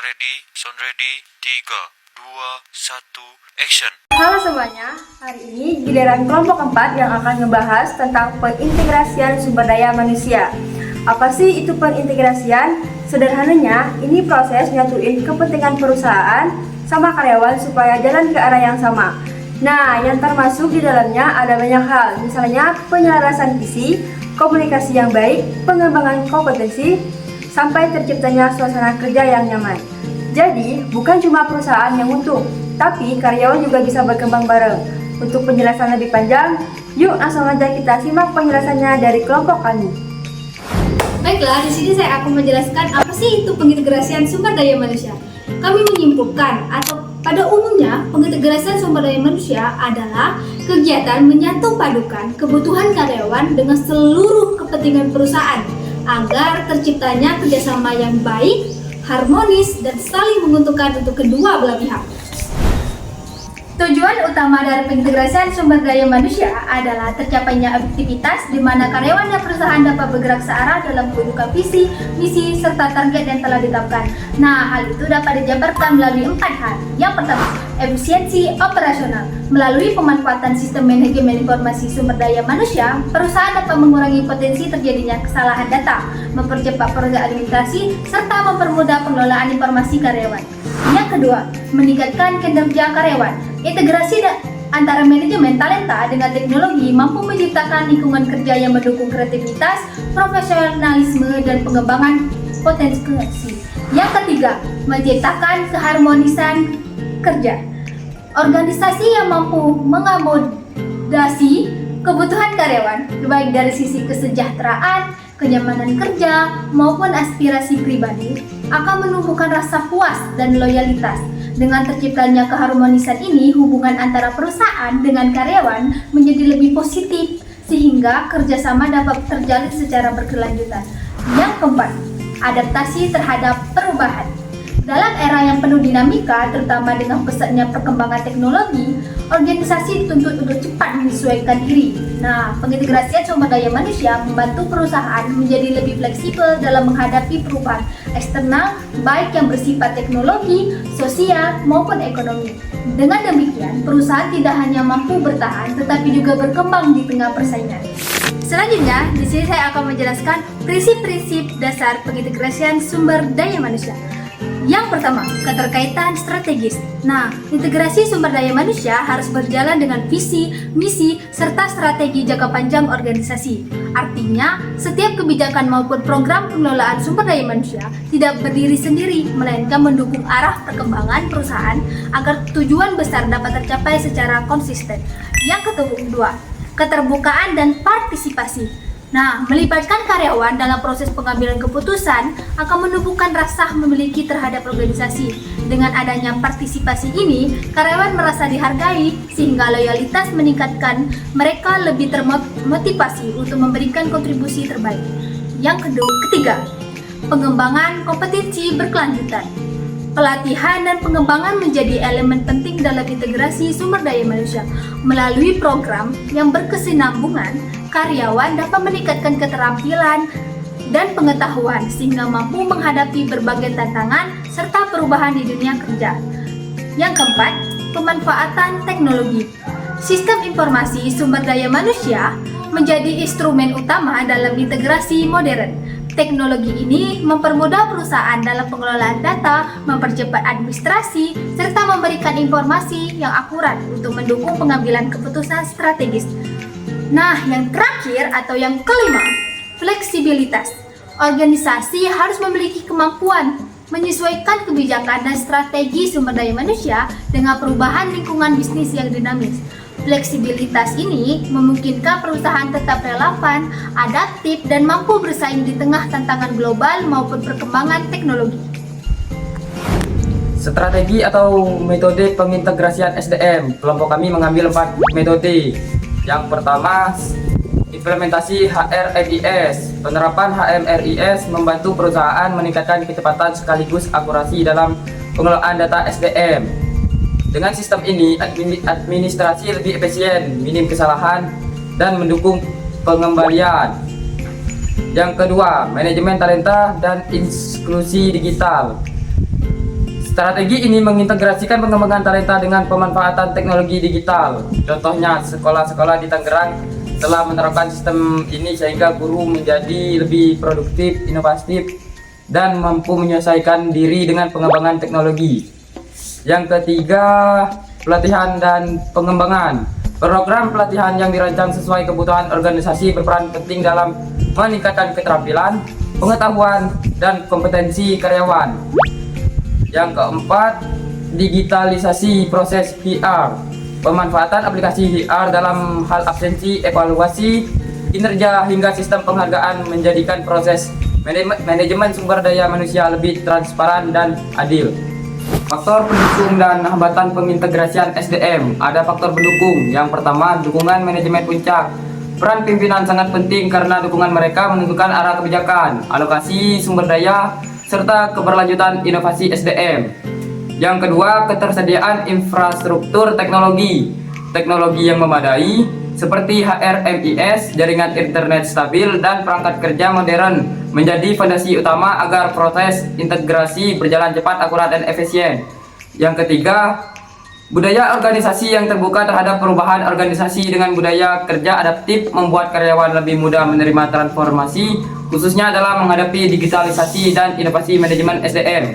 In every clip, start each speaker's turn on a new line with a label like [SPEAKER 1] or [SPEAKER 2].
[SPEAKER 1] ready, sound ready, 3, 2, 1, action.
[SPEAKER 2] Halo semuanya, hari ini giliran kelompok 4 yang akan ngebahas tentang pengintegrasian sumber daya manusia. Apa sih itu pengintegrasian? Sederhananya, ini proses nyatuin kepentingan perusahaan sama karyawan supaya jalan ke arah yang sama. Nah, yang termasuk di dalamnya ada banyak hal, misalnya penyelarasan visi, komunikasi yang baik, pengembangan kompetensi, sampai terciptanya suasana kerja yang nyaman. Jadi, bukan cuma perusahaan yang untung, tapi karyawan juga bisa berkembang bareng. Untuk penjelasan lebih panjang, yuk langsung aja kita simak penjelasannya dari kelompok kami.
[SPEAKER 3] Baiklah, di sini saya akan menjelaskan apa sih itu pengintegrasian sumber daya manusia. Kami menyimpulkan atau pada umumnya pengintegrasian sumber daya manusia adalah kegiatan menyatu padukan kebutuhan karyawan dengan seluruh kepentingan perusahaan agar terciptanya kerjasama yang baik, harmonis, dan saling menguntungkan untuk kedua belah pihak. Tujuan utama dari pengintegrasian sumber daya manusia adalah tercapainya efektivitas di mana karyawan dan perusahaan dapat bergerak searah dalam mewujudkan visi, misi, serta target yang telah ditetapkan. Nah, hal itu dapat dijabarkan melalui 4 hal. Yang pertama, efisiensi operasional. Melalui pemanfaatan sistem manajemen informasi sumber daya manusia, perusahaan dapat mengurangi potensi terjadinya kesalahan data, mempercepat proses administrasi, serta mempermudah pengelolaan informasi karyawan. Yang kedua, meningkatkan kinerja karyawan. Integrasi antara manajemen talenta dengan teknologi mampu menciptakan lingkungan kerja yang mendukung kreativitas, profesionalisme, dan pengembangan potensi. Yang ketiga, menciptakan keharmonisan kerja. Organisasi yang mampu mengakomodasi kebutuhan karyawan, baik dari sisi kesejahteraan, kenyamanan kerja, maupun aspirasi pribadi, akan menumbuhkan rasa puas dan loyalitas. Dengan terciptanya keharmonisan ini, hubungan antara perusahaan dengan karyawan menjadi lebih positif, sehingga kerjasama dapat terjalin secara berkelanjutan. Yang keempat, adaptasi terhadap perubahan. Dalam era yang penuh dinamika, terutama dengan pesatnya perkembangan teknologi, organisasi dituntut untuk cepat menyesuaikan diri. Nah, pengintegrasian sumber daya manusia membantu perusahaan menjadi lebih fleksibel dalam menghadapi perubahan eksternal, baik yang bersifat teknologi, sosial, maupun ekonomi. Dengan demikian, perusahaan tidak hanya mampu bertahan, tetapi juga berkembang di tengah persaingan. Selanjutnya, di sini saya akan menjelaskan prinsip-prinsip dasar pengintegrasian sumber daya manusia. Yang pertama, keterkaitan strategis. Nah, integrasi sumber daya manusia harus berjalan dengan visi, misi, serta strategi jangka panjang organisasi. Artinya, setiap kebijakan maupun program pengelolaan sumber daya manusia tidak berdiri sendiri, melainkan mendukung arah perkembangan perusahaan agar tujuan besar dapat tercapai secara konsisten. Yang kedua, keterbukaan dan partisipasi. Nah, melibatkan karyawan dalam proses pengambilan keputusan akan menumbuhkan rasa memiliki terhadap organisasi. Dengan adanya partisipasi ini, karyawan merasa dihargai sehingga loyalitas meningkatkan, mereka lebih termotivasi untuk memberikan kontribusi terbaik. Yang ketiga, pengembangan kompetensi berkelanjutan. Pelatihan dan pengembangan menjadi elemen penting dalam integrasi sumber daya manusia. Melalui program yang berkesinambungan, karyawan dapat meningkatkan keterampilan dan pengetahuan sehingga mampu menghadapi berbagai tantangan serta perubahan di dunia kerja. Yang keempat, pemanfaatan teknologi. Sistem informasi sumber daya manusia menjadi instrumen utama dalam integrasi modern. Teknologi ini mempermudah perusahaan dalam pengelolaan data, mempercepat administrasi, serta memberikan informasi yang akurat untuk mendukung pengambilan keputusan strategis. Nah, yang terakhir atau yang kelima, fleksibilitas. Organisasi harus memiliki kemampuan menyesuaikan kebijakan dan strategi sumber daya manusia dengan perubahan lingkungan bisnis yang dinamis. Fleksibilitas ini memungkinkan perusahaan tetap relevan, adaptif, dan mampu bersaing di tengah tantangan global maupun perkembangan teknologi.
[SPEAKER 4] Strategi atau metode pengintegrasian SDM, kelompok kami mengambil 4 metode. Yang pertama, implementasi HRMIS. Penerapan HRMIS membantu perusahaan meningkatkan kecepatan sekaligus akurasi dalam pengelolaan data SDM. Dengan sistem ini, administrasi lebih efisien, minim kesalahan, dan mendukung pengembalian. Yang kedua, manajemen talenta dan inklusi digital. Strategi ini mengintegrasikan pengembangan talenta dengan pemanfaatan teknologi digital. Contohnya, sekolah-sekolah di Tangerang telah menerapkan sistem ini sehingga guru menjadi lebih produktif, inovatif, dan mampu menyelesaikan diri dengan pengembangan teknologi. Yang ketiga, pelatihan dan pengembangan. Program pelatihan yang dirancang sesuai kebutuhan organisasi berperan penting dalam meningkatkan keterampilan, pengetahuan, dan kompetensi karyawan. Yang keempat, digitalisasi proses HR. Pemanfaatan aplikasi HR dalam hal absensi, evaluasi, kinerja, hingga sistem penghargaan menjadikan proses manajemen sumber daya manusia lebih transparan dan adil. Faktor pendukung dan hambatan pengintegrasian SDM. Ada faktor pendukung. Yang pertama, dukungan manajemen puncak. Peran pimpinan sangat penting karena dukungan mereka menentukan arah kebijakan, alokasi sumber daya, serta keberlanjutan inovasi SDM. Yang kedua, ketersediaan infrastruktur teknologi. Teknologi yang memadai seperti HRMIS, jaringan internet stabil, dan perangkat kerja modern menjadi fondasi utama agar proses integrasi berjalan cepat, akurat, dan efisien. Yang ketiga, budaya organisasi yang terbuka terhadap perubahan organisasi dengan budaya kerja adaptif membuat karyawan lebih mudah menerima transformasi, khususnya dalam menghadapi digitalisasi dan inovasi manajemen SDM.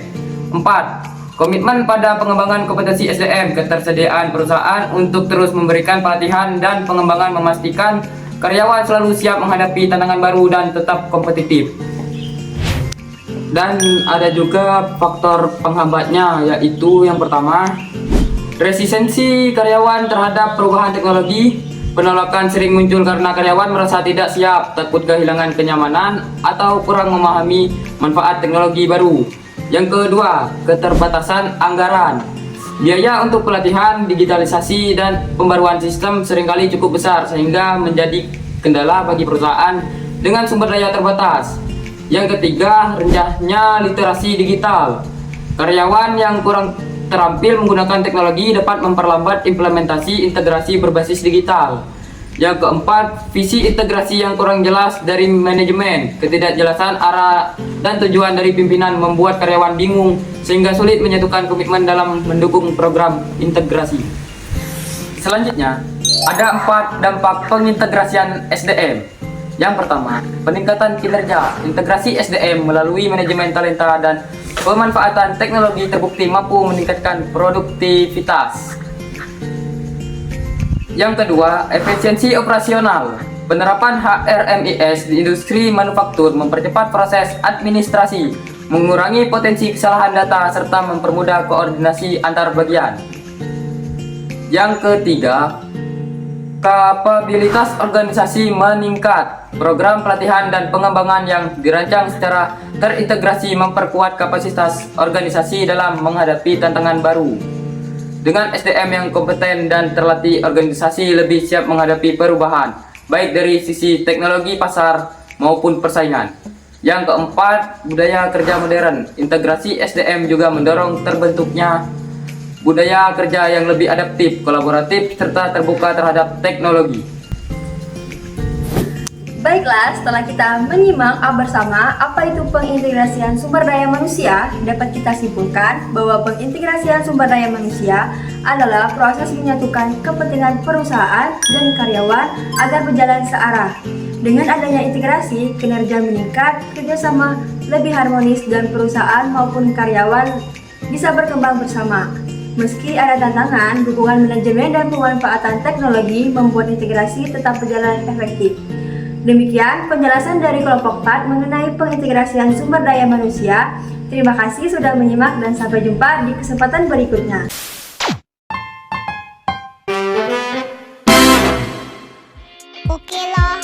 [SPEAKER 4] 4. Komitmen pada pengembangan kompetensi SDM. Ketersediaan perusahaan untuk terus memberikan pelatihan dan pengembangan memastikan karyawan selalu siap menghadapi tantangan baru dan tetap kompetitif. Dan ada juga faktor penghambatnya, yaitu yang pertama, resistensi karyawan terhadap perubahan teknologi. Penolakan sering muncul karena karyawan merasa tidak siap, takut kehilangan kenyamanan, atau kurang memahami manfaat teknologi baru. Yang kedua, keterbatasan anggaran. Biaya untuk pelatihan, digitalisasi, dan pembaruan sistem seringkali cukup besar sehingga menjadi kendala bagi perusahaan dengan sumber daya terbatas. Yang ketiga, rendahnya literasi digital. Karyawan yang kurang terampil menggunakan teknologi dapat memperlambat implementasi integrasi berbasis digital. Yang keempat, visi integrasi yang kurang jelas dari manajemen. Ketidakjelasan arah dan tujuan dari pimpinan membuat karyawan bingung sehingga sulit menyatukan komitmen dalam mendukung program integrasi. Selanjutnya, ada 4 dampak pengintegrasian SDM. Yang pertama, peningkatan kinerja. Integrasi SDM melalui manajemen talenta dan pemanfaatan teknologi terbukti mampu meningkatkan produktivitas. Yang kedua, efisiensi operasional. Penerapan HRMIS di industri manufaktur mempercepat proses administrasi, mengurangi potensi kesalahan data, serta mempermudah koordinasi antar bagian. Yang ketiga, kapabilitas organisasi meningkat. Program pelatihan dan pengembangan yang dirancang secara terintegrasi memperkuat kapasitas organisasi dalam menghadapi tantangan baru. Dengan SDM yang kompeten dan terlatih, organisasi lebih siap menghadapi perubahan, baik dari sisi teknologi pasar maupun persaingan. Yang keempat, budaya kerja modern. Integrasi SDM juga mendorong terbentuknya budaya kerja yang lebih adaptif, kolaboratif, serta terbuka terhadap teknologi.
[SPEAKER 2] Baiklah, setelah kita menyimak bersama apa itu pengintegrasian sumber daya manusia, dapat kita simpulkan bahwa pengintegrasian sumber daya manusia adalah proses menyatukan kepentingan perusahaan dan karyawan agar berjalan searah. Dengan adanya integrasi, kinerja meningkat, kerjasama lebih harmonis, dan perusahaan maupun karyawan bisa berkembang bersama. Meski ada tantangan, dukungan manajemen dan pemanfaatan teknologi membuat integrasi tetap berjalan efektif. Demikian penjelasan dari kelompok 4 mengenai pengintegrasian sumber daya manusia. Terima kasih sudah menyimak dan sampai jumpa di kesempatan berikutnya.
[SPEAKER 5] Oke loh.